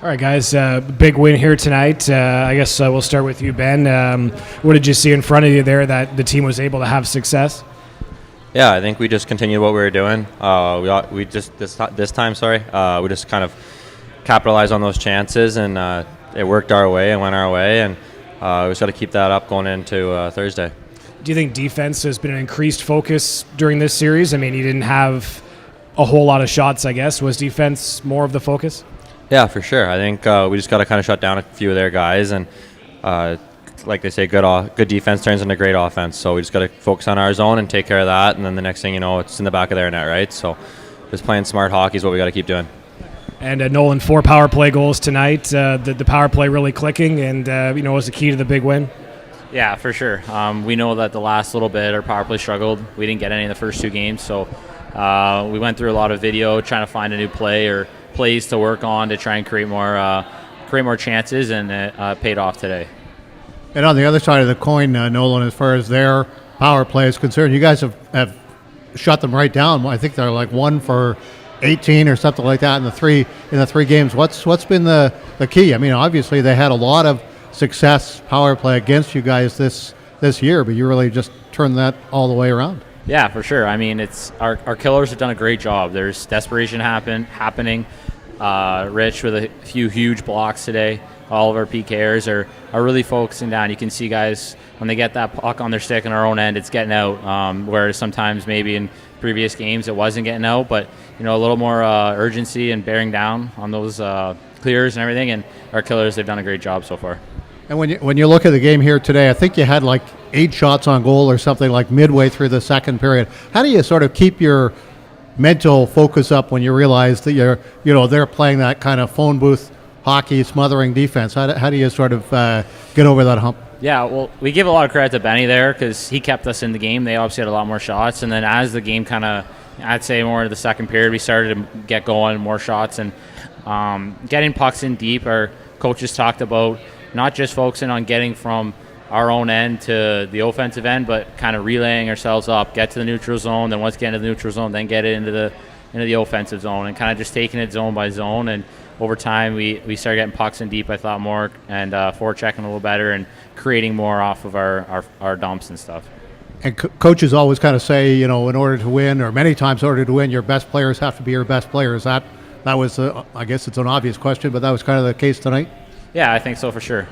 All right, guys, big win here tonight. I guess we'll start with you, Ben. What did you see in front of you there that the team was able to have success? Yeah, I think we just continued what we were doing. We just this time, we just kind of capitalized on those chances, and it worked our way and went our way, and we just got to keep that up going into Thursday. Do you think defense has been an increased focus during this series? I mean, you didn't have a whole lot of shots, I guess. Was defense more of the focus? Yeah, for sure. I think we just got to kind of shut down a few of their guys, and like they say, good defense turns into great offense. So we just got to focus on our zone and take care of that, and then the next thing you know, it's in the back of their net, right? So just playing smart hockey is what we got to keep doing. And Nolan, 4 power play goals tonight. The power play really clicking, and was the key to the big win. Yeah, for sure. We know that the last little bit our power play struggled. We didn't get any in the first 2 games, so we went through a lot of video trying to find a new play or plays to work on to try and create more chances, and it paid off today. And on the other side of the coin, Nolan, as far as their power play is concerned, you guys have shut them right down. I think they're like 1 for 18 or something like that in the three games. What's been the key? I mean, obviously they had a lot of success power play against you guys this year, but you really just turned that all the way around. Yeah, for sure. I mean, it's our killers have done a great job. There's desperation happening. Rich with a few huge blocks today. All of our PKers are really focusing down. You can see guys, when they get that puck on their stick in our own end, it's getting out, whereas sometimes maybe in previous games it wasn't getting out, but a little more urgency and bearing down on those clears and everything, and our killers, they've done a great job so far. And when you look at the game here today, I think you had like 8 shots on goal or something like midway through the second period. How do you sort of keep your mental focus up when you realize that they're playing that kind of phone booth hockey, smothering defense? How do you sort of get over that hump? Yeah, well, we give a lot of credit to Benny there because he kept us in the game. They obviously had a lot more shots, and then as the game kind of, I'd say more of the second period, we started to get going, more shots, and getting pucks in deep. Our coaches talked about not just focusing on getting from our own end to the offensive end, but kind of relaying ourselves up, get to the neutral zone, then once get into the neutral zone, then get it into the offensive zone, and kind of just taking it zone by zone. And over time, we started getting pucks in deep, I thought, more, and forechecking a little better and creating more off of our dumps and stuff. And coaches always kind of say, in order to win, or many times in order to win, your best players have to be your best players. That was, I guess it's an obvious question, but that was kind of the case tonight? Yeah, I think so for sure.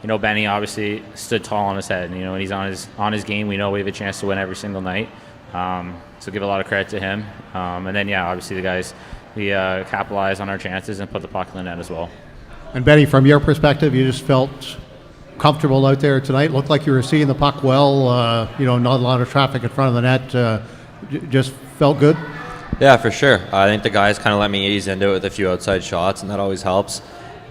Benny obviously stood tall on his head. When he's on his game, we know we have a chance to win every single night. So give a lot of credit to him. And then, obviously the guys, we capitalized on our chances and put the puck in the net as well. And Benny, from your perspective, you just felt comfortable out there tonight? Looked like you were seeing the puck well, not a lot of traffic in front of the net. Just felt good? Yeah, for sure. I think the guys kind of let me ease into it with a few outside shots, and that always helps.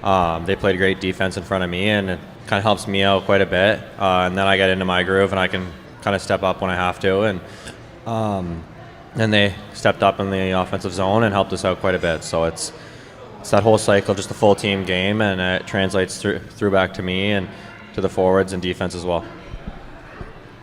They played great defense in front of me, and it kind of helps me out quite a bit. And then I get into my groove, and I can kind of step up when I have to. And they stepped up in the offensive zone and helped us out quite a bit. So it's that whole cycle, just a full team game, and it translates through back to me and to the forwards and defense as well.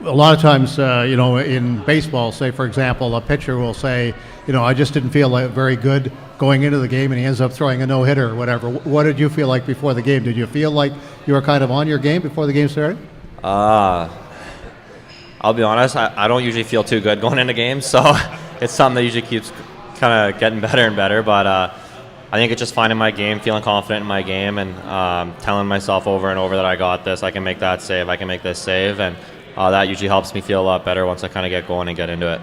A lot of times, in baseball, say, for example, a pitcher will say, I just didn't feel very good going into the game, and he ends up throwing a no-hitter or whatever. What did you feel like before the game? Did you feel like you were kind of on your game before the game started? I'll be honest, I don't usually feel too good going into games, so it's something that usually keeps kind of getting better and better, but I think it's just finding my game, feeling confident in my game, and telling myself over and over that I got this, I can make that save, I can make this save, and that usually helps me feel a lot better once I kind of get going and get into it.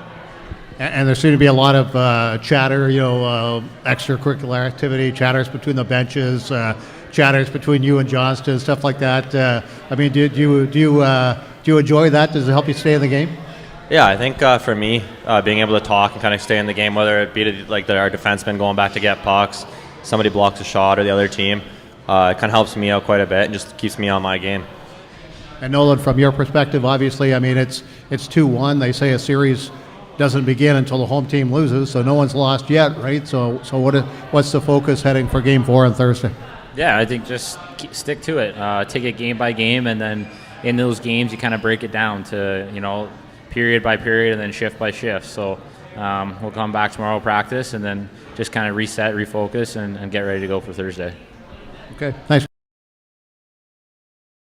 And there seemed to be a lot of chatter, extracurricular activity, chatters between the benches, chatters between you and Johnston, stuff like that. Do you enjoy that? Does it help you stay in the game? Yeah, I think for me, being able to talk and kind of stay in the game, whether it be like our defenseman going back to get pucks, somebody blocks a shot, or the other team, it kind of helps me out quite a bit and just keeps me on my game. And Nolan, from your perspective, obviously, it's 2-1. They say a series doesn't begin until the home team loses, so no one's lost yet, right? So what's the focus heading for Game 4 on Thursday? Yeah, I think just stick to it. Take it game by game, and then in those games you kind of break it down to, period by period and then shift by shift. So We'll come back tomorrow, practice, and then just kind of reset, refocus, and get ready to go for Thursday. Okay, thanks.